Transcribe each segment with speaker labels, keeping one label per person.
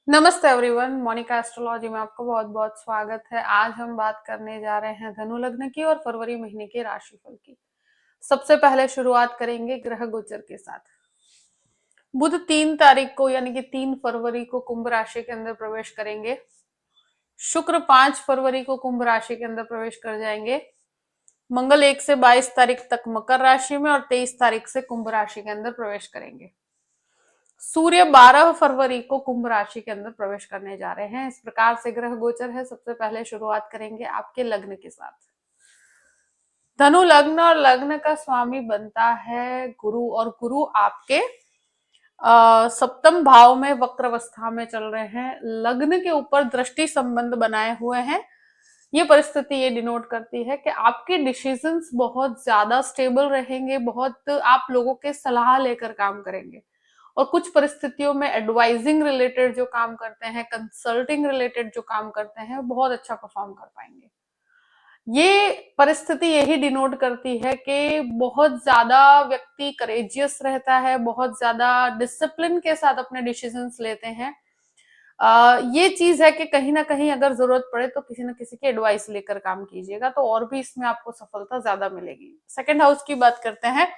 Speaker 1: नमस्ते everyone, Monika astrology में आपका बहुत बहुत स्वागत है। आज हम बात करने जा रहे हैं धनु लग्न की और फरवरी महीने के राशिफल की। सबसे पहले शुरुआत करेंगे ग्रह गोचर के साथ। बुध 3 तारीख को यानी कि 3 फरवरी को कुंभ राशि के अंदर प्रवेश करेंगे। शुक्र 5 फरवरी को कुंभ राशि के अंदर प्रवेश कर जाएंगे। मंगल 1 से 22 तारीख तक मकर राशि में और 23 तारीख से कुंभ राशि के अंदर प्रवेश करेंगे। सूर्य 12 फरवरी को कुंभ राशि के अंदर प्रवेश करने जा रहे हैं। इस प्रकार से ग्रह गोचर है। सबसे पहले शुरुआत करेंगे आपके लग्न के साथ। धनु लग्न और लग्न का स्वामी बनता है गुरु, और गुरु आपके सप्तम भाव में वक्रावस्था में चल रहे हैं। लग्न के ऊपर दृष्टि संबंध बनाए हुए हैं। ये परिस्थिति ये डिनोट करती है कि आपके डिसीजंस बहुत ज्यादा स्टेबल रहेंगे, बहुत आप लोगों के सलाह लेकर काम करेंगे, और कुछ परिस्थितियों में एडवाइजिंग रिलेटेड जो काम करते हैं, कंसल्टिंग रिलेटेड जो काम करते हैं, बहुत अच्छा परफॉर्म कर पाएंगे। ये परिस्थिति यही डिनोट करती है कि बहुत ज्यादा व्यक्ति करेजियस रहता है, बहुत ज्यादा डिसिप्लिन के साथ अपने डिसीजंस लेते हैं। ये चीज है कि कहीं ना कहीं अगर जरूरत पड़े तो किसी न किसी की एडवाइस लेकर काम कीजिएगा, तो और भी इसमें आपको सफलता ज्यादा मिलेगी। सेकेंड हाउस की बात करते हैं।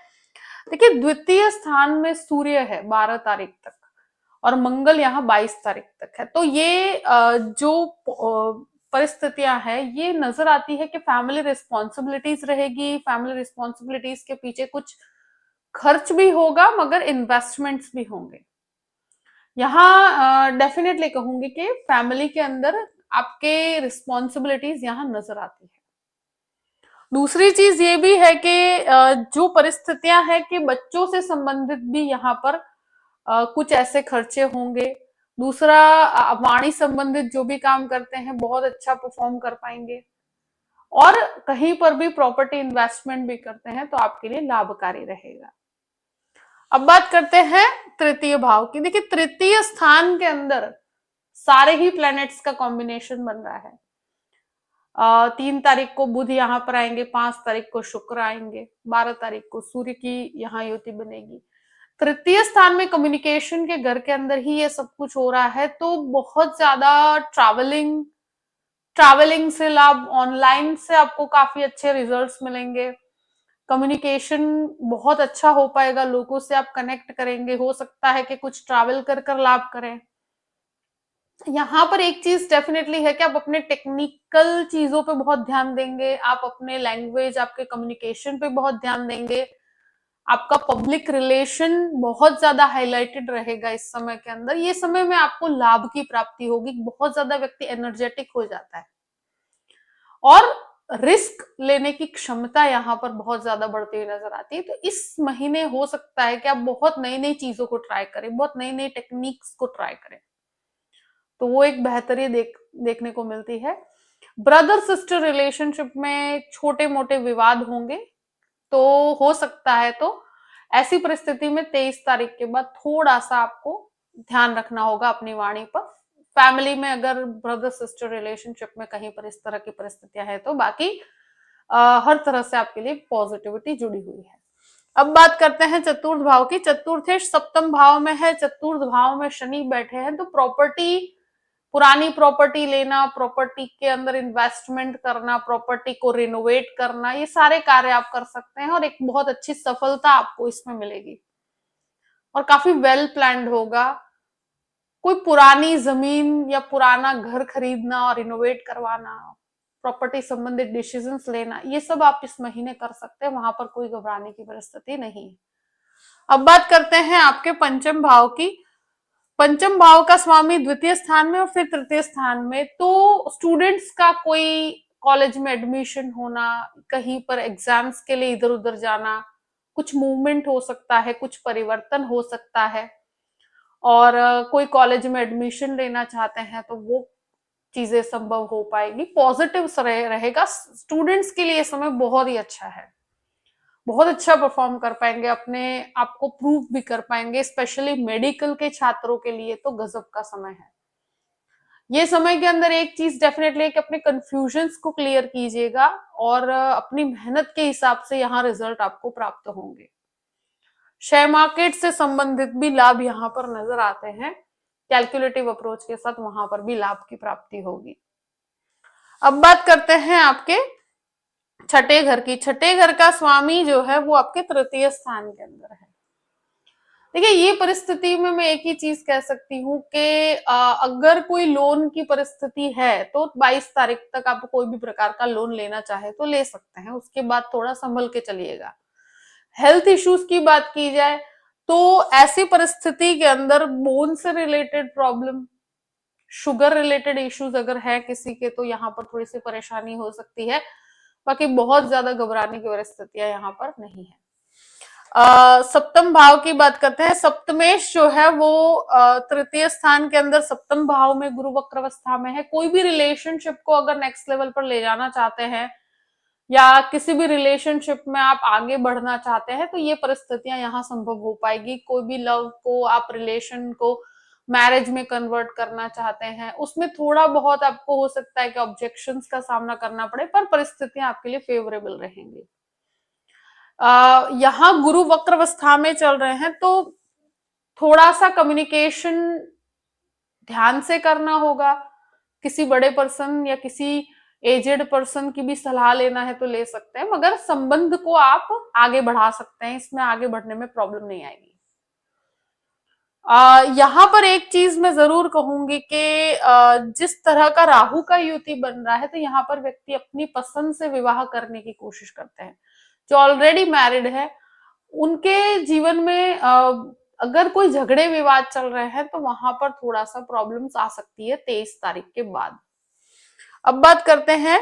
Speaker 1: देखिए, द्वितीय स्थान में सूर्य है 12 तारीख तक, और मंगल यहाँ 22 तारीख तक है। तो ये जो परिस्थितियां हैं, ये नजर आती है कि फैमिली रिस्पॉन्सिबिलिटीज रहेगी। फैमिली रिस्पॉन्सिबिलिटीज के पीछे कुछ खर्च भी होगा, मगर इन्वेस्टमेंट्स भी होंगे। यहाँ डेफिनेटली कहूंगी कि फैमिली के अंदर आपके रिस्पॉन्सिबिलिटीज यहाँ नजर आती है। दूसरी चीज ये भी है कि जो परिस्थितियां हैं कि बच्चों से संबंधित भी यहाँ पर कुछ ऐसे खर्चे होंगे। दूसरा, वाणी संबंधित जो भी काम करते हैं बहुत अच्छा परफॉर्म कर पाएंगे, और कहीं पर भी प्रॉपर्टी इन्वेस्टमेंट भी करते हैं तो आपके लिए लाभकारी रहेगा। अब बात करते हैं तृतीय भाव की। देखिए, तृतीय स्थान के अंदर सारे ही प्लैनेट्स का कॉम्बिनेशन बन रहा है। 3 तारीख को बुध यहाँ पर आएंगे, 5 तारीख को शुक्र आएंगे, 12 तारीख को सूर्य की यहाँ युति बनेगी। तृतीय स्थान में कम्युनिकेशन के घर के अंदर ही ये सब कुछ हो रहा है, तो बहुत ज्यादा ट्रैवलिंग ट्रैवलिंग से लाभ, ऑनलाइन से आपको काफी अच्छे रिजल्ट्स मिलेंगे। कम्युनिकेशन बहुत अच्छा हो पाएगा, लोगों से आप कनेक्ट करेंगे। हो सकता है कि कुछ ट्रैवल कर कर लाभ करें। यहाँ पर एक चीज डेफिनेटली है कि आप अपने टेक्निकल चीजों पे बहुत ध्यान देंगे, आप अपने लैंग्वेज, आपके कम्युनिकेशन पे बहुत ध्यान देंगे। आपका पब्लिक रिलेशन बहुत ज्यादा हाईलाइटेड रहेगा इस समय के अंदर। ये समय में आपको लाभ की प्राप्ति होगी। बहुत ज्यादा व्यक्ति एनर्जेटिक हो जाता है, और रिस्क लेने की क्षमता यहाँ पर बहुत ज्यादा बढ़ती हुई नजर आती है। तो इस महीने हो सकता है कि आप बहुत नई नई चीजों को ट्राई करें, बहुत नई नई टेक्निक्स को ट्राई करें, तो वो एक बेहतरी देखने को मिलती है। ब्रदर सिस्टर रिलेशनशिप में छोटे मोटे विवाद होंगे, तो हो सकता है तो ऐसी परिस्थिति में 23 तारीख के बाद थोड़ा सा आपको ध्यान रखना होगा अपनी वाणी पर। फैमिली में अगर ब्रदर सिस्टर रिलेशनशिप में कहीं पर इस तरह की परिस्थितियां है, तो बाकी हर तरह से आपके लिए पॉजिटिविटी जुड़ी हुई है। अब बात करते हैं चतुर्थ भाव की। चतुर्थेश सप्तम भाव में है, चतुर्थ भाव में शनि बैठे हैं, तो प्रॉपर्टी, पुरानी प्रॉपर्टी लेना, प्रॉपर्टी के अंदर इन्वेस्टमेंट करना, प्रॉपर्टी को रिनोवेट करना, ये सारे कार्य आप कर सकते हैं, और एक बहुत अच्छी सफलता आपको इसमें मिलेगी, और काफी वेल प्लान्ड होगा। कोई पुरानी जमीन या पुराना घर खरीदना और रिनोवेट करवाना, प्रॉपर्टी संबंधित डिसीजंस लेना, ये सब आप इस महीने कर सकते हैं। वहां पर कोई घबराने की परिस्थिति नहीं है। अब बात करते हैं आपके पंचम भाव की। पंचम भाव का स्वामी द्वितीय स्थान में और फिर तृतीय स्थान में, तो स्टूडेंट्स का कोई कॉलेज में एडमिशन होना, कहीं पर एग्जाम्स के लिए इधर उधर जाना, कुछ मूवमेंट हो सकता है, कुछ परिवर्तन हो सकता है, और कोई कॉलेज में एडमिशन लेना चाहते हैं तो वो चीजें संभव हो पाएगी। पॉजिटिव रहेगा। स्टूडेंट्स के लिए समय बहुत ही अच्छा है, बहुत अच्छा परफॉर्म कर पाएंगे, अपने आप को प्रूव भी कर पाएंगे। स्पेशली मेडिकल के छात्रों के लिए तो गजब का समय है। ये समय के अंदर एक चीज डेफिनेटली है कि अपने कंफ्यूजन्स को क्लियर कीजिएगा, और अपनी मेहनत के हिसाब से यहाँ रिजल्ट आपको प्राप्त होंगे। शेयर मार्केट से संबंधित भी लाभ यहाँ पर नजर आते हैं, कैलकुलेटिव अप्रोच के साथ वहां पर भी लाभ की प्राप्ति होगी। अब बात करते हैं आपके छठे घर की। छठे घर का स्वामी जो है वो आपके तृतीय स्थान के अंदर है। देखिए, ये परिस्थिति में मैं एक ही चीज कह सकती हूँ कि अगर कोई लोन की परिस्थिति है तो 22 तारीख तक आप कोई भी प्रकार का लोन लेना चाहे तो ले सकते हैं, उसके बाद थोड़ा संभल के चलिएगा। हेल्थ इश्यूज की बात की जाए तो ऐसी परिस्थिति के अंदर बोन से related problem, sugar related issues अगर है किसी के तो यहाँ पर थोड़ी सी परेशानी हो सकती है। बाकी बहुत ज्यादा घबराने की परिस्थितियां यहाँ पर नहीं है। सप्तम भाव की बात करते हैं। सप्तमेश जो है वो तृतीय स्थान के अंदर सप्तम भाव में गुरु वक्र अवस्था में है। कोई भी रिलेशनशिप को अगर नेक्स्ट लेवल पर ले जाना चाहते हैं या किसी भी रिलेशनशिप में आप आगे बढ़ना चाहते हैं तो ये परिस्थितियां यहाँ संभव हो पाएगी। कोई भी लव को, आप रिलेशन को मैरिज में कन्वर्ट करना चाहते हैं, उसमें थोड़ा बहुत आपको हो सकता है कि ऑब्जेक्शंस का सामना करना पड़े, पर परिस्थितियां आपके लिए फेवरेबल रहेंगी। यहाँ गुरु वक्र अवस्था में चल रहे हैं तो थोड़ा सा कम्युनिकेशन ध्यान से करना होगा। किसी बड़े पर्सन या किसी एजेड पर्सन की भी सलाह लेना है तो ले सकते हैं, मगर संबंध को आप आगे बढ़ा सकते हैं, इसमें आगे बढ़ने में प्रॉब्लम नहीं आएगी। यहाँ पर एक चीज मैं जरूर कहूंगी कि जिस तरह का राहु का युति बन रहा है तो यहाँ पर व्यक्ति अपनी पसंद से विवाह करने की कोशिश करते हैं। जो ऑलरेडी मैरिड है उनके जीवन में अगर कोई झगड़े विवाद चल रहे हैं तो वहां पर थोड़ा सा प्रॉब्लम्स आ सकती है 23 तारीख के बाद। अब बात करते हैं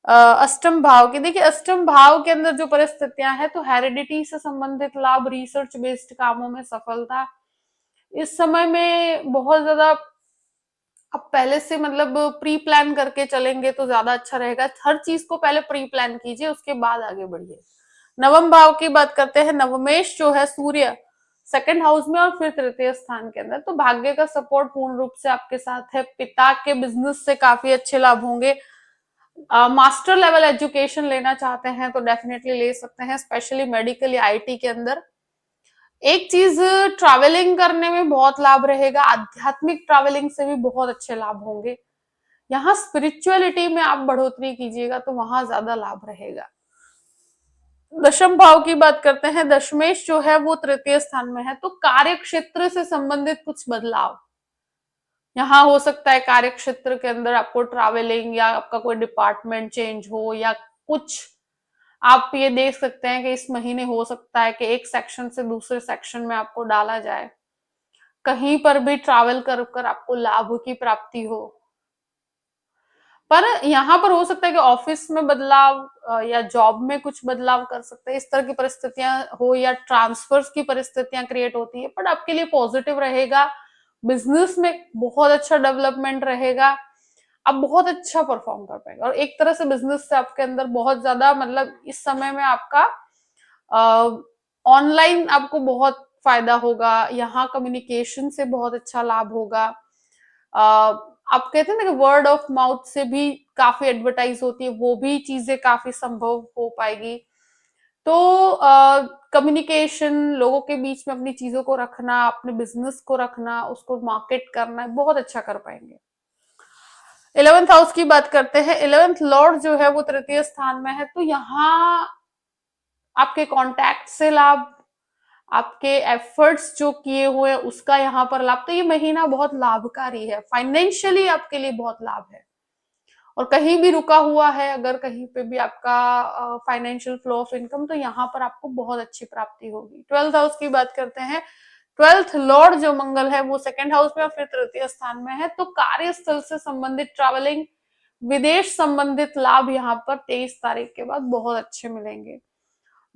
Speaker 1: अष्टम भाव की। देखिए, अष्टम भाव के अंदर जो परिस्थितियां हैं तो हेरिडिटी से संबंधित लाभ, रिसर्च बेस्ड कामों में सफलता, इस समय में बहुत ज्यादा आप पहले से मतलब प्री प्लान करके चलेंगे तो ज्यादा अच्छा रहेगा। हर चीज को पहले प्री प्लान कीजिए, उसके बाद आगे बढ़िए। नवम भाव की बात करते हैं। नवमेश जो है सूर्य सेकंड हाउस में और फिर तृतीय स्थान के अंदर, तो भाग्य का सपोर्ट पूर्ण रूप से आपके साथ है। पिता के बिजनेस से काफी अच्छे लाभ होंगे। मास्टर लेवल एजुकेशन लेना चाहते हैं तो डेफिनेटली ले सकते हैं, स्पेशली मेडिकल या आईटी के अंदर। एक चीज, ट्रैवलिंग करने में बहुत लाभ रहेगा। आध्यात्मिक ट्रैवलिंग से भी बहुत अच्छे लाभ होंगे। यहाँ स्पिरिचुअलिटी में आप बढ़ोतरी कीजिएगा तो वहां ज्यादा लाभ रहेगा। दशम भाव की बात करते हैं। दशमेश जो है वो तृतीय स्थान में है, तो कार्य क्षेत्र से संबंधित कुछ बदलाव यहाँ हो सकता है। कार्य क्षेत्र के अंदर आपको ट्रैवलिंग या आपका कोई डिपार्टमेंट चेंज हो या कुछ, आप ये देख सकते हैं कि इस महीने हो सकता है कि एक सेक्शन से दूसरे सेक्शन में आपको डाला जाए। कहीं पर भी ट्रैवल कर कर आपको लाभ की प्राप्ति हो। पर यहाँ पर हो सकता है कि ऑफिस में बदलाव या जॉब में कुछ बदलाव कर सकते हैं, इस तरह की परिस्थितियां हो, या ट्रांसफर्स की परिस्थितियां क्रिएट होती है। बट आपके लिए पॉजिटिव रहेगा। बिजनेस में बहुत अच्छा डेवलपमेंट रहेगा। आप बहुत अच्छा परफॉर्म कर पाएंगे और एक तरह से बिजनेस से आपके अंदर बहुत ज्यादा मतलब इस समय में आपका ऑनलाइन आपको बहुत फायदा होगा। यहाँ कम्युनिकेशन से बहुत अच्छा लाभ होगा। आप कहते हैं ना कि वर्ड ऑफ माउथ से भी काफी एडवर्टाइज होती है, वो भी चीजें काफी संभव हो पाएगी। तो कम्युनिकेशन, लोगों के बीच में अपनी चीजों को रखना, अपने बिजनेस को रखना, उसको मार्केट करना, बहुत अच्छा कर पाएंगे। 11th हाउस की बात करते हैं। 11th लॉर्ड जो है वो तृतीय स्थान में है, तो यहाँ आपके कॉन्टैक्ट से लाभ, आपके एफर्ट्स जो किए हुए उसका यहाँ पर लाभ। तो ये महीना बहुत लाभकारी है, फाइनेंशियली आपके लिए बहुत लाभ है। और कहीं भी रुका हुआ है अगर कहीं पे भी आपका फाइनेंशियल फ्लो ऑफ इनकम, तो यहाँ पर आपको बहुत अच्छी प्राप्ति होगी। 12th हाउस की बात करते हैं। 12th लॉर्ड जो मंगल है वो सेकंड हाउस में और फिर तृतीय स्थान में है, तो कार्यस्थल से संबंधित ट्रैवलिंग, विदेश संबंधित लाभ यहाँ पर 23 तारीख के बाद बहुत अच्छे मिलेंगे।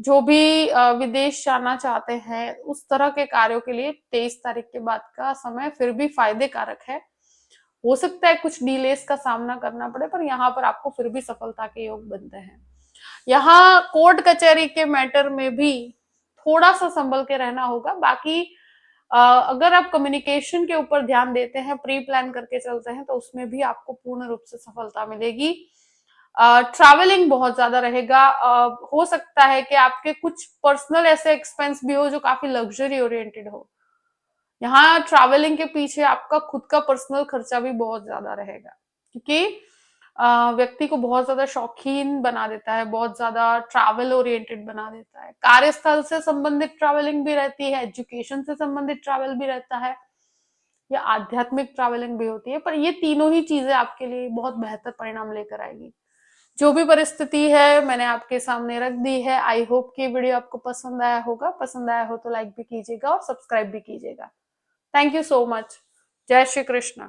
Speaker 1: जो भी विदेश जाना चाहते हैं उस तरह के कार्यों के लिए 23 तारीख के बाद का समय फिर भी फायदे कारक है। हो सकता है कुछ डिलेस का सामना करना पड़े, पर यहाँ पर आपको फिर भी सफलता के योग बनते हैं। यहाँ कोर्ट कचहरी के मैटर में भी थोड़ा सा संभल के रहना होगा। बाकी अगर आप कम्युनिकेशन के ऊपर ध्यान देते हैं, प्री प्लान करके चलते हैं, तो उसमें भी आपको पूर्ण रूप से सफलता मिलेगी। ट्रैवलिंग बहुत ज्यादा रहेगा। हो सकता है कि आपके कुछ पर्सनल ऐसे एक्सपेंस भी हो जो काफी लग्जरी ओरिएंटेड हो, यहाँ ट्रैवलिंग के पीछे आपका खुद का पर्सनल खर्चा भी बहुत ज्यादा रहेगा, क्योंकि व्यक्ति को बहुत ज्यादा शौकीन बना देता है, बहुत ज्यादा ट्रैवल ओरिएंटेड बना देता है। कार्यस्थल से संबंधित ट्रैवलिंग भी रहती है, एजुकेशन से संबंधित ट्रैवल भी रहता है, या आध्यात्मिक ट्रैवलिंग भी होती है, पर ये तीनों ही चीजें आपके लिए बहुत बेहतर परिणाम लेकर आएगी। जो भी परिस्थिति है मैंने आपके सामने रख दी है। आई होप कि वीडियो आपको पसंद आया होगा। पसंद आया हो तो लाइक भी कीजिएगा और सब्सक्राइब भी कीजिएगा। Thank you so much. जय श्री कृष्ण।